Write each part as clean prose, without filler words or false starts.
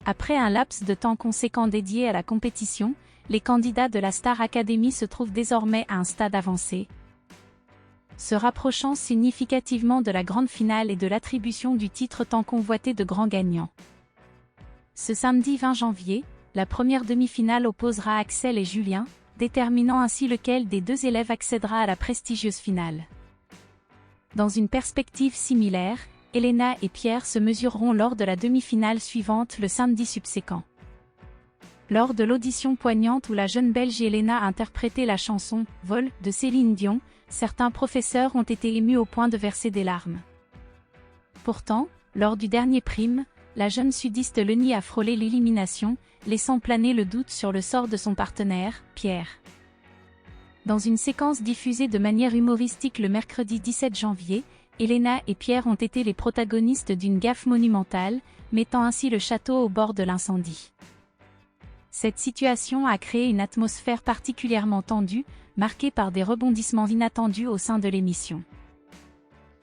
Après un laps de temps conséquent dédié à la compétition, les candidats de la Star Academy se trouvent désormais à un stade avancé, se rapprochant significativement de la grande finale et de l'attribution du titre tant convoité de grand gagnant. Ce samedi 20 janvier, la première demi-finale opposera Axel et Julien, déterminant ainsi lequel des deux élèves accédera à la prestigieuse finale. Dans une perspective similaire, Elena et Pierre se mesureront lors de la demi-finale suivante le samedi subséquent. Lors de l'audition poignante où la jeune Belge Elena a interprété la chanson « Vol » de Céline Dion, certains professeurs ont été émus au point de verser des larmes. Pourtant, lors du dernier prime, la jeune sudiste Leni a frôlé l'élimination, laissant planer le doute sur le sort de son partenaire, Pierre. Dans une séquence diffusée de manière humoristique le mercredi 17 janvier, Elena et Pierre ont été les protagonistes d'une gaffe monumentale, mettant ainsi le château au bord de l'incendie. Cette situation a créé une atmosphère particulièrement tendue, marquée par des rebondissements inattendus au sein de l'émission.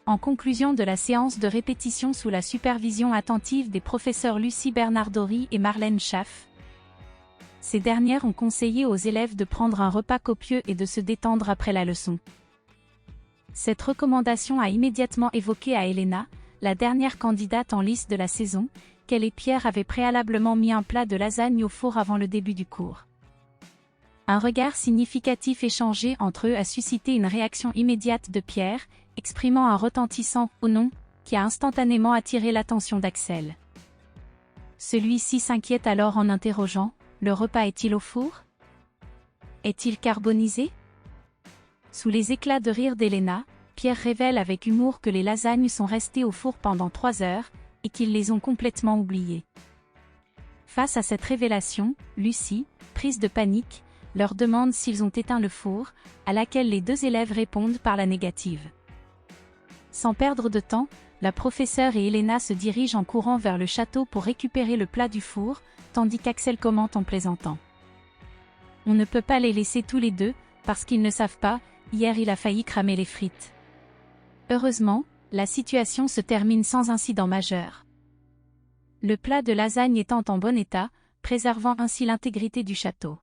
En conclusion de la séance de répétition sous la supervision attentive des professeurs Lucie Bernardori et Marlène Schaff, ces dernières ont conseillé aux élèves de prendre un repas copieux et de se détendre après la leçon. Cette recommandation a immédiatement évoqué à Elena, la dernière candidate en lice de la saison, qu'elle et Pierre avaient préalablement mis un plat de lasagne au four avant le début du cours. Un regard significatif échangé entre eux a suscité une réaction immédiate de Pierre, exprimant un retentissant « oh non » qui a instantanément attiré l'attention d'Axel. Celui-ci s'inquiète alors en interrogeant « le repas est-il au four? Est-il carbonisé ?» Sous les éclats de rire d'Elena, Pierre révèle avec humour que les lasagnes sont restées au four pendant 3 heures, et qu'ils les ont complètement oubliées. Face à cette révélation, Lucie, prise de panique, leur demande s'ils ont éteint le four, à laquelle les deux élèves répondent par la négative. Sans perdre de temps, la professeure et Elena se dirigent en courant vers le château pour récupérer le plat du four, tandis qu'Axel commente en plaisantant. On ne peut pas les laisser tous les deux, parce qu'ils ne savent pas, hier il a failli cramer les frites. Heureusement, la situation se termine sans incident majeur. Le plat de lasagne étant en bon état, préservant ainsi l'intégrité du château.